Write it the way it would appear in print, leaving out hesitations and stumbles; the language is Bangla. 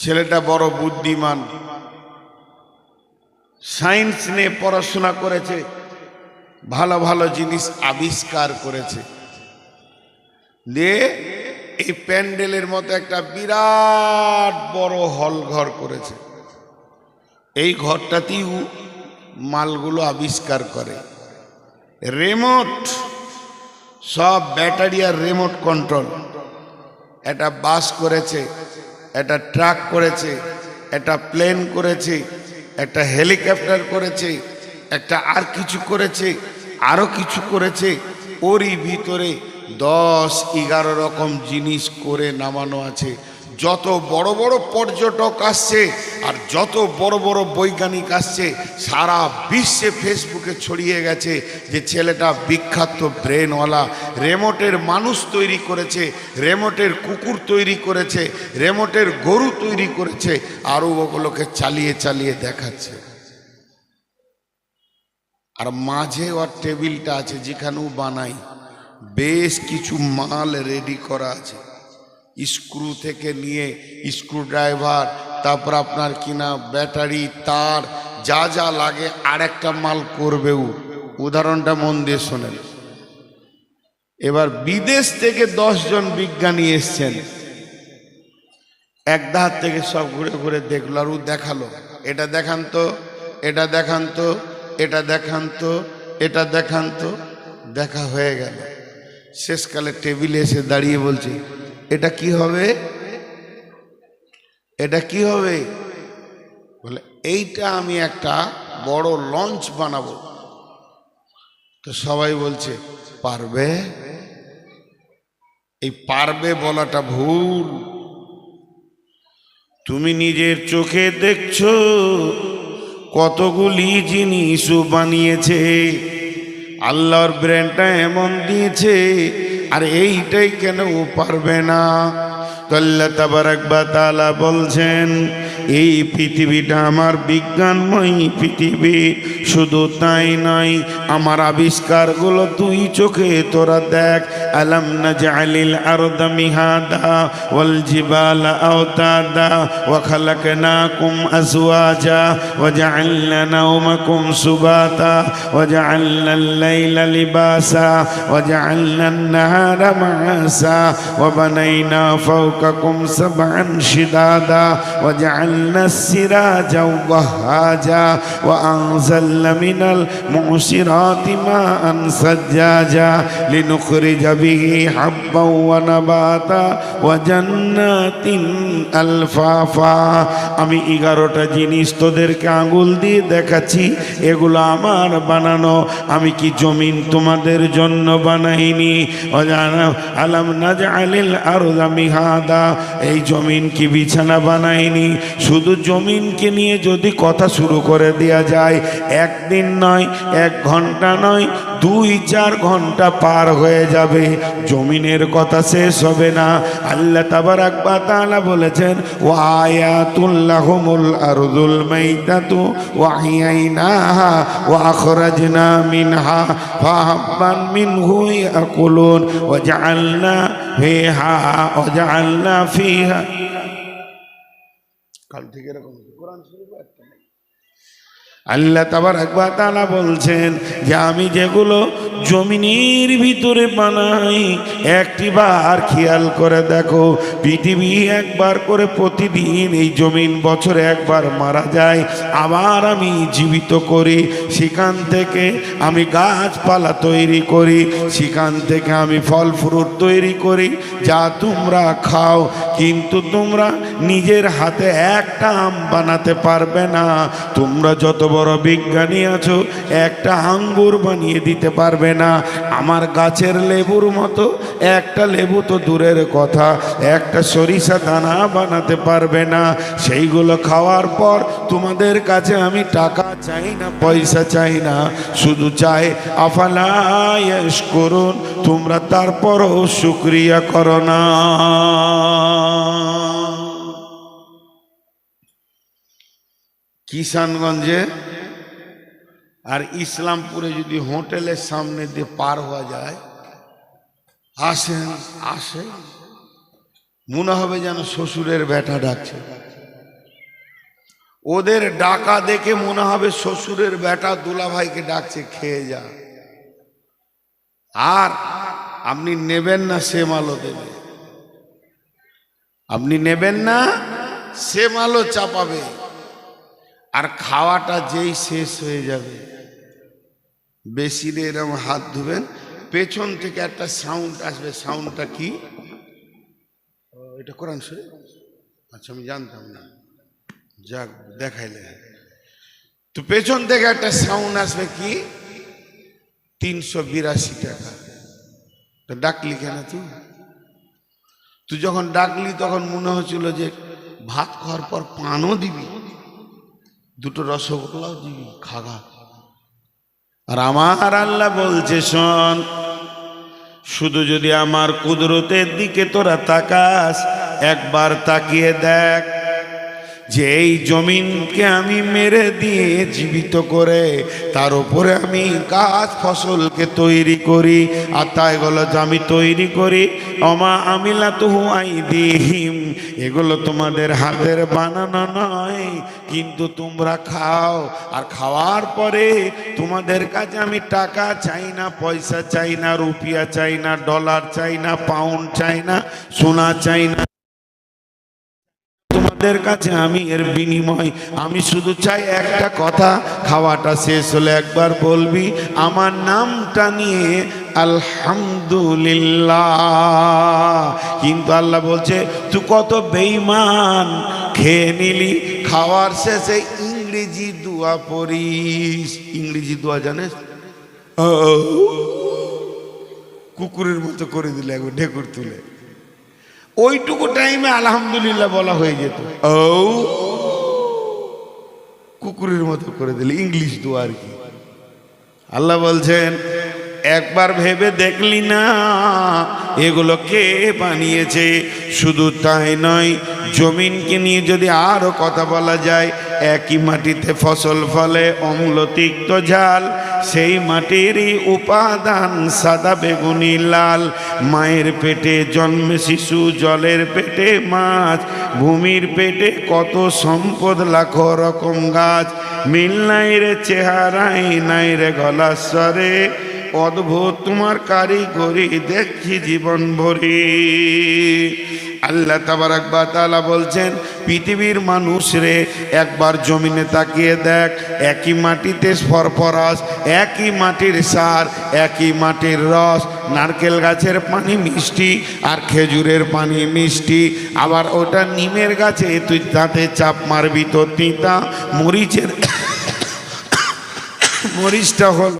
ছেলেটা বড় বুদ্ধিমান, সায়েন্স নিয়ে পড়াশোনা করেছে, ভালো ভালো জিনিস আবিষ্কার করেছে। দিয়ে এই প্যান্ডেলের মতো একটা বিরাট বড় হল ঘর করেছে। এই ঘরটাতেই মালগুলো আবিষ্কার করে। রিমোট, সব ব্যাটারি আর রিমোট কন্ট্রোল। একটা বাস করেছে, একটা ট্রাক করেছে, একটা প্লেন করেছে, একটা হেলিকপ্টার করেছে, একটা আর কিছু করেছে, আরো কিছু করেছে। ওরই ভিতরে 10-11 রকম জিনিস করে নামানো আছে। যত বড় বড় পর্যটক আসছে আর যত বড় বড় বৈজ্ঞানিক আসছে, সারা বিশ্বে ফেসবুকে ছড়িয়ে গেছে যে ছেলেটা বিখ্যাত ব্রেনওয়ালা। রেমোটের মানুষ তৈরি করেছে, রেমোটের কুকুর তৈরি করেছে, রেমোটের গরু তৈরি করেছে, আরও ওগুলোকে চালিয়ে চালিয়ে দেখাচ্ছে। আর মাঝে ওর টেবিলটা আছে যেখানেও বানাই, বেশ কিছু মাল রেডি করা আছে। স্ক্রু থেকে নিয়ে স্ক্রু ড্রাইভার, তারপর আপনার কিনা ব্যাটারি, তার, যা যা লাগে আর একটা মাল করবেও। উদাহরণটা মন দিয়ে শোনেন। এবার বিদেশ থেকে 10 জন বিজ্ঞানী এসছেন, এক ধার থেকে সব ঘুরে ঘুরে দেখলো আর ও দেখালো, এটা দেখান তো, এটা দেখান তো, এটা দেখান তো, এটা দেখান তো। দেখা হয়ে গেল। শেষকালে টেবিলে এসে দাঁড়িয়ে বলছে, এটা কি হবে, এটা কি হবে? বলে এইটা আমি একটা বড় লঞ্চ বানাবো। তো সবাই বলছে পারবে? এই পারবে বলাটা ভুল। তুমি নিজের চোখে দেখছো কতগুলি জিনিস বানিয়েছে, আল্লাহর ব্রেনটা এমন দিয়েছে, আর এইটাই কেন পারবে না? তো আল্লাহ তাবারাক ওয়া তাআলা বলছেন, এই পৃথিবীটা আমার বিজ্ঞানময় পৃথিবী। শুধু তাই নয়, আমার আবিষ্কারগুলো তুই চোখে তোরা দেখ। আলাম নাজআলিল আরদা মিহাদা ওয়াল জিবালা আওতাদা ওয়া খালাকনাকুম আজওয়াজা ওয়া জাআলনা নাওমাকুম সুবাতা ওয়া জাআলনাল লাইলা লিবাসা ওয়া জাআলনান নাহারা মাআসা ওয়া বানাইনা ফাওকাকুম সাবআন শিদাদা ওয়া জাআলনা সিরাজা ওয়াহাজা ওয়া আনজালনা মিনাল মুসিরাতি মাআন সাজ্জাজা লিনুখরিজা বিহি হাব্বান ওয়া নাবাতা ওয়া জান্নাতিন আলফাফা। আমি 11টা জিনিস তোদেরকে আঙ্গুল দিয়ে দেখাচ্ছি, এগুলো আমার বানানো। আমি কি জমিন তোমাদের জন্য বানাইনি? আলাম নাজআলিল আরদা মিহাদা, এই জমিন কি বিছানা বানাইনি? শুধু জমিনকে নিয়ে যদি কথা শুরু করে দেয়া যায়, একদিন নয়, 1 ঘন্টা নয়, 2-4 ঘন্টা পার হয়ে যাবে, জমিনের কথা শেষ হবে না। আল্লাহ তাবারাক ওয়া তাআলা বলেছেন, ওয়া আয়াতুল লাহুমুল আরদুল মাইতাতু ওয়া আহইয়াইনাহা ওয়া আখরাজনা মিনহা ফাহাব্বান মিনহু ইয়াকুলুন ওয়া জাআলনা ফিহা কাল থেকে এরকম কোরআন শরীফ একটা নেই। আল্লাহ তাবারাক ওয়া তাআলা বলছেন যে আমি যেগুলো জমিনের ভিতরে বানাই, একটিবার খেয়াল করে দেখো, পৃথিবী একবার করে প্রতিদিন এই জমিন বছরে একবার মারা যায়, আবার আমি জীবিত করি। সেখান থেকে আমি গাছপালা তৈরি করি, সেখান থেকে আমি ফল ফ্রুট তৈরি করি, যা তোমরা খাও। কিন্তু তোমরা নিজের হাতে একটা আম বানাতে পারবে না। তোমরা যত বড় বিজ্ঞানী আছো, একটা আঙ্গুর বানিয়ে দিতে পারবে না। আমার গাছের লেবুর মতো একটা লেবু তো দূরের কথা, একটা সরিষা দানা বানাতে পারবে না। সেইগুলো খাওয়ার পর তোমাদের কাছে আমি টাকা চাই না, পয়সা চাই না, শুধু চাই আফালা ইয়াশকুরুন, তোমরা তারপরও শুকরিয়া করো না। কিষানগঞ্জে আর ইসলামপুরে যদি হোটেলের সামনে দিয়ে পার হওয়া যায়, আসেন আসেন, মনে হবে যেন শ্বশুরের বেটা ডাকছে। ওদের ডাকা দেখে মনে হবে শ্বশুরের বেটা দুলাভাইকে ডাকছে, খেয়ে যা। আর আপনি নেবেন না, সে মালও দেবে। আপনি নেবেন না, সে মালও চাপাবে। আর খাওয়াটা যেই শেষ হয়ে যাবে, বেশি দিয়ে এরকম হাত ধুবেন, পেছন থেকে একটা সাউন্ড আসবে। সাউন্ডটা কি? এটা কোরআন শরীফ? আচ্ছা, আমি জানতাম না, যাক দেখাইলে। তো পেছন থেকে একটা সাউন্ড আসবে কি? 382 টাকা। তো ডাকলি কেন তুই? তুই যখন ডাকলি তখন মনে হচ্ছিল যে ভাত খাওয়ার পর পানও দিবি, দুটো রসগোল্লাও দিবি, খাগা। আর আমার আল্লাহ বলছে, শোন, শুধু যদি আমার কুদরতের দিকে তোরা তাকাস, একবার তাকিয়ে দেখ যে এই জমিনকে আমি মেরে দিয়ে জীবিত করে তার উপরে আমি গাছ ফসলকে তৈরি করি। আর তাই গুলো আমি তৈরি করি, অমা আমিলাতুহু আইদিহিম, এগুলো তোমাদের হাতের বানানো নয়, কিন্তু তোমরা খাও। আর খাওয়ার পরে তোমাদের কাছে আমি টাকা চাই না, পয়সা চাই না, রুপিয়া চাই না, ডলার চাই না, পাউন্ড চাই না, সোনা চাই না। তোমাদের কাছে আমি এর বিনিময় আমি শুধু চাই একটা কথা, খাওয়াটা শেষ হলে একবার বলবি আমার নামটা নিয়ে আলহামদুলিল্লাহ। কিন্তু আল্লাহ বলছে তুই কত বেঈমান, খেয়ে নিলি, খাওয়ার শেষে ইংরেজি দোয়া পড়িস। ইংরেজি দোয়া জানিস? কুকুরের মতো করে দিলে, একবার ঢেকুর তুলে। ওইটুকু টাইমে আলহামদুলিল্লাহ বলা হয়ে যেত, ও কুকুরের মতো করে দিলে ইংলিশ দোয়া আর কি। আল্লাহ বলছেন একবার ভেবে দেখলি না এগুলো কে বানিয়েছে? শুধু তাই নয়, জমিনকে নিয়ে যদি আরো কথা বলা যায়, একই মাটিতে ফসল ফলে, অম্ল তিক্ত ঝাল, সেই মাটিরই উপাদান সাদা বেগুনি লাল। মায়ের পেটে জন্মে শিশু, জলের পেটে মাছ, ভূমির পেটে কত সম্পদ, লাখো রকম গাছ। মিল নাই রে চেহারাই, নাই রে গলার স্বরে, অদ্ভুত তোমার কারিগরি দেখি জীবন ভরি। আল্লাহ তাবারাক ওয়া তাআলা বলছেন পৃথিবীর মানুষ রে, একবার জমিনে তাকিয়ে দেখ, একই মাটিতে ফরফরাস, একই মাটির সার, একই মাটির রস। নারকেল গাছের পানি মিষ্টি আর খেজুরের পানি মিষ্টি, আবার ওটা নিমের গাছে তুই তাতে চাপ মারবি তো তিতা। মরিচের মরিচটা হল